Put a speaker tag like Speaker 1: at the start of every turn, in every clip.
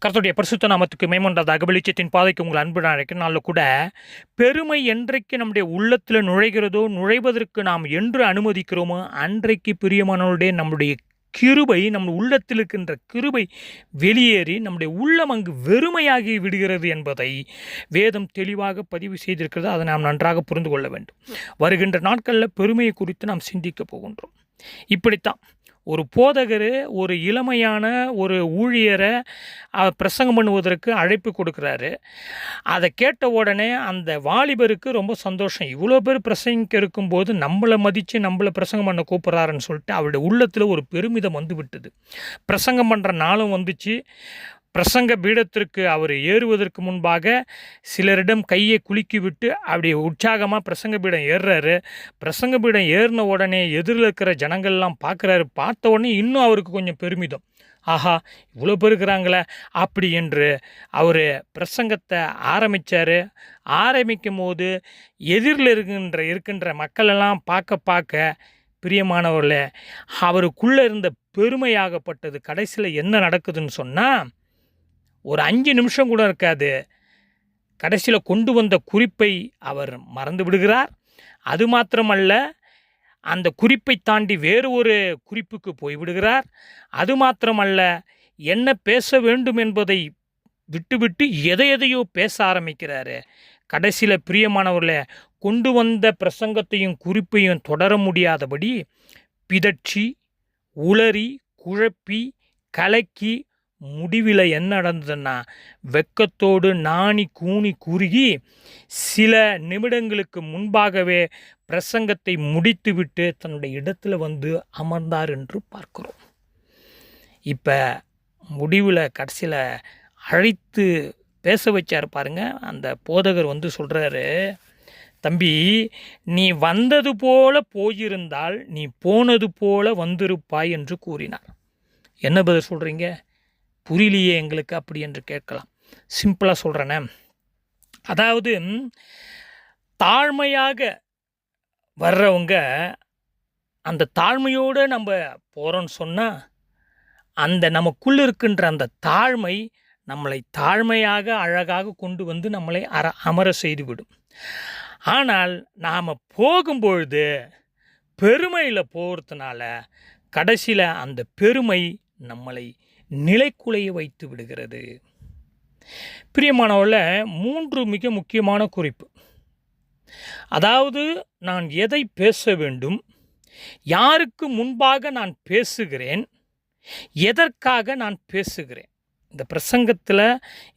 Speaker 1: கர்த்தருடைய பரிசுத்த நாமத்துக்கு மேம்பட்டதாக வெளிச்சத்தின் பாதைக்கு உங்கள் அன்பு அழைக்கும் நாளில் கூட பெருமை என்றைக்கு நம்முடைய உள்ளத்தில் நுழைகிறதோ, நுழைவதற்கு நாம் என்று அனுமதிக்கிறோமோ அன்றைக்கு பிரியமானவருடைய நம்முடைய கிருபை, நம்ம உள்ளத்தில் இருக்கின்ற கிருபை வெளியேறி நம்முடைய உள்ளம் அங்கு வெறுமையாகி விடுகிறது என்பதை வேதம் தெளிவாக பதிவு செய்திருக்கிறது. அதை நாம் நன்றாக புரிந்து கொள்ள வேண்டும். வருகின்ற நாட்களில் பெருமையை குறித்து நாம் சிந்திக்க போகின்றோம். இப்படித்தான் ஒரு போதகர் ஒரு இளமையான ஒரு ஊழியரை பிரசங்கம் பண்ணுவதற்கு அழைப்பு கொடுக்குறாரு. அதை கேட்ட உடனே அந்த வாலிபருக்கு ரொம்ப சந்தோஷம். இவ்வளோ பேர் பிரசங்கிக்க இருக்கும்போது நம்மளை மதித்து நம்மளை பிரசங்கம் பண்ண கூப்பிட்றாருன்னு சொல்லிட்டு அவருடைய உள்ளத்தில் ஒரு பெருமிதம் வந்து விட்டது. பிரசங்கம் பண்ணுற நாளும் வந்துச்சு. பிரசங்க பீடத்திற்கு அவர் ஏறுவதற்கு முன்பாக சிலரிடம் கையை குலுக்கி விட்டு அப்படி உற்சாகமாக பிரசங்க பீடம் ஏறுறாரு. பிரசங்க பீடம் ஏறின உடனே எதிரில் இருக்கிற ஜனங்கள்லாம் பார்க்குறாரு. பார்த்த உடனே இன்னும் அவருக்கு கொஞ்சம் பெருமிதம். ஆஹா, இவ்வளோ பேர் இருக்கிறாங்களே அப்படி என்று அவர் பிரசங்கத்தை ஆரம்பித்தார். ஆரம்பிக்கும் போது எதிரில் இருக்கின்ற மக்களெல்லாம் பார்க்க பிரியமானவர்களே, அவருக்குள்ளே இருந்த பெருமையாகப்பட்டது கடைசியில் என்ன நடக்குதுன்னு சொன்னால், ஒரு 5 நிமிஷம் கூட இருக்காது, கடைசியில் கொண்டு வந்த குறிப்பை அவர் மறந்து விடுகிறார். அது மாத்திரமல்ல, அந்த குறிப்பை தாண்டி வேறு ஒரு குறிப்புக்கு போய்விடுகிறார். அது மாத்திரமல்ல, என்ன பேச வேண்டும் என்பதை விட்டுவிட்டு எதையோ பேச ஆரம்பிக்கிறாரு. கடைசியில் பிரியமானவர்களே, கொண்டு வந்த பிரசங்கத்தையும் குறிப்பையும் தொடர முடியாதபடி பிதற்றி, உளறி, குழப்பி, கலக்கி, முடிவில் என்ன நடந்ததுன்னா வெக்கத்தோடு நாணி கூனி குறுகி சில நிமிடங்களுக்கு முன்பாகவே பிரசங்கத்தை முடித்துவிட்டு தன்னுடைய இடத்துல வந்து அமர்ந்தார் என்று பார்க்கிறோம். இப்போ முடிவில் கடைசியில் அழைத்து பேச வச்சார் பாருங்க. அந்த போதகர் வந்து சொல்கிறாரு, தம்பி, நீ வந்தது போல போயிருந்தால் நீ போனது போல வந்திருப்பாய் என்று கூறினார். என்ன பதில் சொல்கிறீங்க? புரியலையே எங்களுக்கு அப்படி என்று கேட்கலாம். சிம்பிளாக சொல்கிறேனே, அதாவது தாழ்மையாக வர்றவங்க அந்த தாழ்மையோடு நம்ம போகிறோன்னு சொன்னால் அந்த நமக்குள்ளே இருக்கின்ற அந்த தாழ்மை நம்மளை தாழ்மையாக அழகாக கொண்டு வந்து நம்மளை அமர செய்துவிடும். ஆனால் நாம் போகும்பொழுது பெருமையில் போகிறதுனால கடைசியில் அந்த பெருமை நம்மளை நிலைக்குலைய வைத்து விடுகிறது. பிரியமானவர்கள, 3 மிக முக்கியமான குறிப்பு. அதாவது நான் எதை பேச வேண்டும், யாருக்கு முன்பாக நான் பேசுகிறேன், எதற்காக நான் பேசுகிறேன். இந்த பிரசங்கத்தில்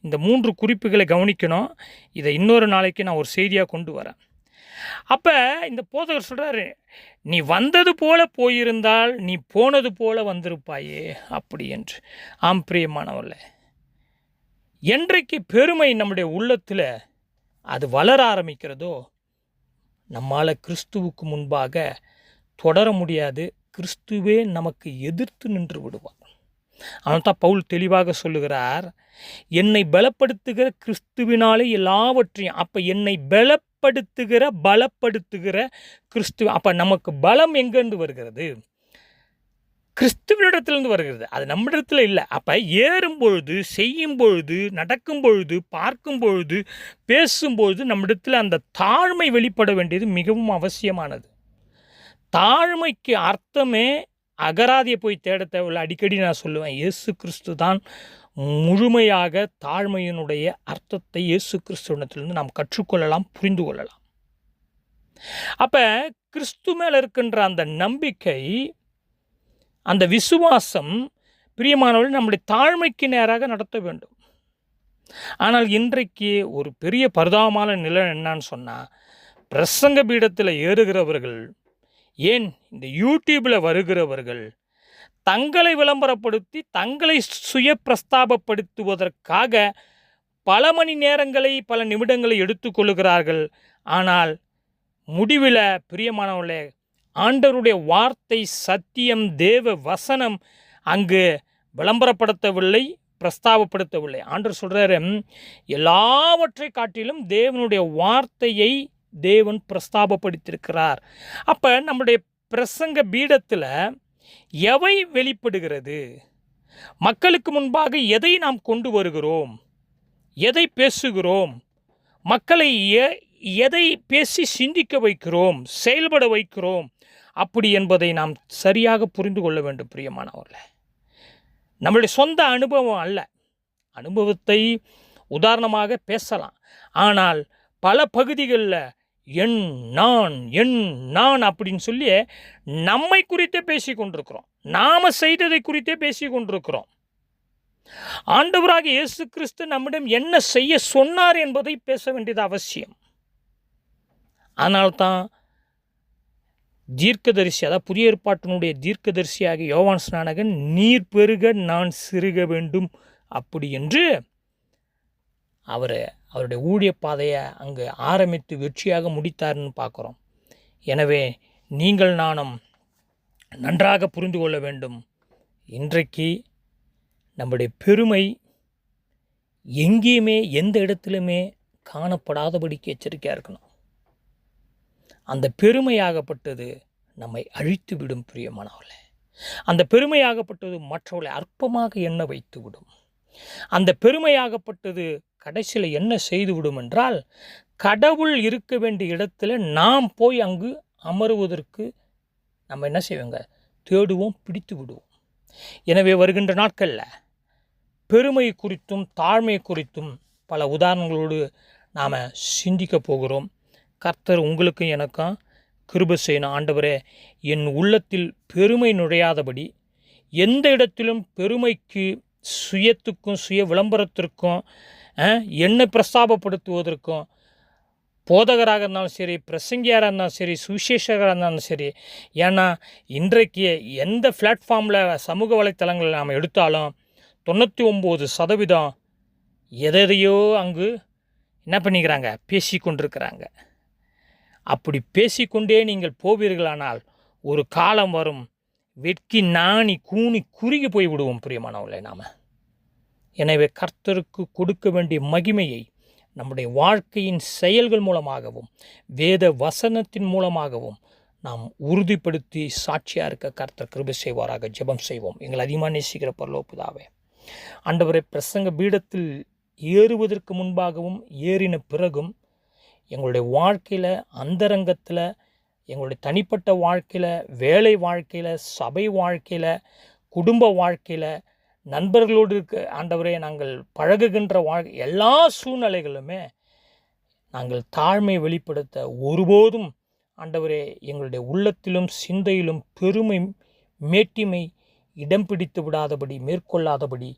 Speaker 1: இந்த 3 குறிப்புகளை கவனிக்கணும். இதை இன்னொரு நாளைக்கு நான் ஒரு செய்தியாக கொண்டு வரேன். அப்போ இந்த போதகர் சொல்கிறாரு, நீ வந்தது போல போயிருந்தால் நீ போனது போல வந்திருப்பாயே அப்படி என்று. ஆம் பிரியமானவர்களே, என்றைக்கு பெருமை நம்முடைய உள்ளத்தில் அது வளர ஆரம்பிக்கிறதோ நம்மால் கிறிஸ்துவுக்கு முன்பாக தொடர முடியாது. கிறிஸ்துவே நமக்கு எதிர்த்து நின்று விடுவார். ஆனால் தான் பவுல் தெளிவாக சொல்லுகிறார், என்னை பலப்படுத்துகிற கிறிஸ்துவினாலே எல்லாவற்றையும். அப்போ என்னை பலப்படுத்துகிற கிறிஸ்து. அப்போ நமக்கு பலம் எங்கேருந்து வருகிறது? கிறிஸ்துவனிடத்திலிருந்து வருகிறது. அது நம்மிடத்தில் இல்லை. அப்போ ஏறும் பொழுது, செய்யும் பொழுது, நடக்கும் பொழுது, பார்க்கும் பொழுது, பேசும்பொழுது நம்மிடத்தில் அந்த தாழ்மை வெளிப்பட வேண்டியது மிகவும் அவசியமானது. தாழ்மைக்கு அர்த்தமே அகராதியை போய் தேட தேவையில்லை. அடிக்கடி நான் சொல்லுவேன், இயேசு கிறிஸ்து தான் முழுமையாக தாழ்மையினுடைய அர்த்தத்தை இயேசு கிறிஸ்துவனிடத்திலிருந்து நாம் கற்றுக்கொள்ளலாம், புரிந்து கொள்ளலாம். அப்போ கிறிஸ்து மேலே இருக்கின்ற அந்த நம்பிக்கை, அந்த விசுவாசம் பிரியமானவர்கள் நம்முடைய தாழ்மைக்கு நேராக நடத்த வேண்டும். ஆனால் இன்றைக்கு ஒரு பெரிய பரிதாபமான நிலை என்னன்னு சொன்னால், பிரசங்க பீடத்தில் ஏறுகிறவர்கள், ஏன் இந்த யூடியூப்பில் வருகிறவர்கள் தங்களை விளம்பரப்படுத்தி தங்களை சுய பிரஸ்தாபப்படுத்துவதற்காக பல மணி நேரங்களை, பல நிமிடங்களை எடுத்துக்கொள்கிறார்கள். ஆனால் முடிவில் பிரியமானவர்களே, ஆண்டவருடைய வார்த்தை, சத்தியம், தேவ வசனம் அங்கு விளம்பரப்படுத்தவில்லை, பிரஸ்தாபப்படுத்தவில்லை. ஆண்டவர் சொல்கிறாரு, எல்லாவற்றை காட்டிலும் தேவனுடைய வார்த்தையை தேவன் பிரஸ்தாபப்படுத்தியிருக்கிறார். அப்போ நம்முடைய பிரசங்க பீடத்தில் எவை வெளிப்படுகிறது? மக்களுக்கு முன்பாக எதை நாம் கொண்டு வருகிறோம், எதை பேசுகிறோம், மக்களை எதை பேசி சிந்திக்க வைக்கிறோம், செயல்பட வைக்கிறோம், அப்படி என்பதை நாம் சரியாக புரிந்து கொள்ள வேண்டும். பிரியமானவர்களே, நம்மளுடைய சொந்த அனுபவம் அல்ல, அனுபவத்தை உதாரணமாக பேசலாம். ஆனால் பல பகுதிகளில் என் நான் அப்படின்னு சொல்லி நம்மை குறித்தே பேசி கொண்டிருக்கிறோம், நாம் செய்ததை குறித்தே பேசி கொண்டிருக்கிறோம். ஆண்டவராக இயேசு கிறிஸ்து நம்மிடம் என்ன செய்ய சொன்னார் என்பதை பேச வேண்டியது அவசியம். ஆனால்தான் தீர்க்கதரிசி, அதாவது புதிய ஏற்பாட்டினுடைய தீர்க்கதரிசியாக யோவான் ஸ்நானகன் நீர் பெருக நான் சிறுக வேண்டும் அப்படி என்று அவருடைய ஊழிய பாதையை அங்கு ஆரம்பித்து வெற்றியாக முடித்தார்னு பார்க்குறோம். எனவே நீங்கள் நானும் நன்றாக புரிந்து கொள்ள வேண்டும். இன்றைக்கு நம்முடைய பெருமை எங்கேயுமே எந்த இடத்துலையுமே காணப்படாதபடிக்கு எச்சரிக்கையாக இருக்கணும். அந்த பெருமையாகப்பட்டது நம்மை அழித்து விடும். பிரியமானவர்களே, அந்த பெருமையாகப்பட்டது மற்றவர்களை அற்பமாக எண்ண வைத்து விடும். அந்த பெருமையாகப்பட்டது கடைசியில் என்ன செய்துவிடும் என்றால், கடவுள் இருக்க வேண்டிய இடத்துல நாம் போய் அங்கு அமருவதற்கு நம்ம என்ன செய்வோங்க, தேடுவோம், பிடித்து விடுவோம். எனவே வருகின்ற நாட்களில் பெருமை குறித்தும் தாழ்மை குறித்தும் பல உதாரணங்களோடு நாம் சிந்திக்க போகிறோம். கர்த்தர் உங்களுக்கும் எனக்கும் கிருபை செய்யணும். ஆண்டவரே, என் உள்ளத்தில் பெருமை நுழையாதபடி, எந்த இடத்திலும் பெருமைக்கு, சுயத்துக்கும் சுய விளம்பரத்திற்கும், என்னை பிரஸ்தாபப்படுத்துவதற்கும், போதகராக இருந்தாலும் சரி, பிரசங்கியாராக இருந்தாலும் சரி, சுவிசேஷகராக இருந்தாலும் சரி, ஏன்னா இன்றைக்கு எந்த பிளாட்ஃபார்மில் சமூக வலைத்தளங்களில் நாம் எடுத்தாலும் 99% எதையோ அங்கு என்ன பண்ணிக்கிறாங்க, பேசி கொண்டிருக்கிறாங்க. அப்படி பேசிக்கொண்டே நீங்கள் போவீர்களானால் ஒரு காலம் வரும், வெட்கி நாணி கூனி குறுகி போய் விடுவோம். பிரியமானவர்களே, நாம் எனவே கர்த்தருக்கு கொடுக்க வேண்டிய மகிமையை நம்முடைய வாழ்க்கையின் செயல்கள் மூலமாகவும் வேத வசனத்தின் மூலமாகவும் நாம் உறுதிப்படுத்தி சாட்சியாக இருக்க கர்த்தர் கிருபை செய்வாராக. ஜெபம் செய்வோம். எங்கள் அதிகமாக நேசிக்கிற பரலோக பிதாவே, ஆண்டவரே, பிரசங்க பீடத்தில் ஏறுவதற்கு முன்பாகவும் ஏறின பிறகும் எங்களுடைய வாழ்க்கையில், அந்தரங்கத்தில், எங்களுடைய தனிப்பட்ட வாழ்க்கையில், வேலை வாழ்க்கையில், சபை வாழ்க்கையில், குடும்ப வாழ்க்கையில், நண்பர்களோடு இருக்க ஆண்டவரே நாங்கள் பழகுகின்ற எல்லா சூழ்நிலைகளுமே நாங்கள் தாழ்மை வெளிப்படுத்த ஒருபோதும் ஆண்டவரே எங்களுடைய உள்ளத்திலும் சிந்தையிலும் பெருமை, மேட்டிமை இடம் பிடித்து விடாதபடி, மேற்கொள்ளாதபடி,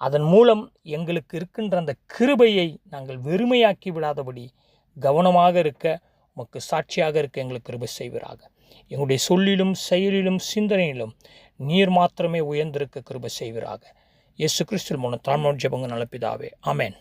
Speaker 1: அதன் மூலம் எங்களுக்கு இருக்கின்ற அந்த கிருபையை நாங்கள் வெறுமையாக்கி விடாதபடி கவனமாக இருக்க, உமக்கு சாட்சியாக இருக்க எங்களுக்கு கிருபை செய்வீராக. எங்களுடைய சொல்லிலும் செயலிலும் சிந்தனையிலும் நீர் மாத்திரமே உயர்ந்திருக்க கிருபை செய்வீராக. இயேசு கிறிஸ்துவின் மூலம் தாழ்மையோடு ஜெபங்க நல்ல பிதாவே, ஆமென்.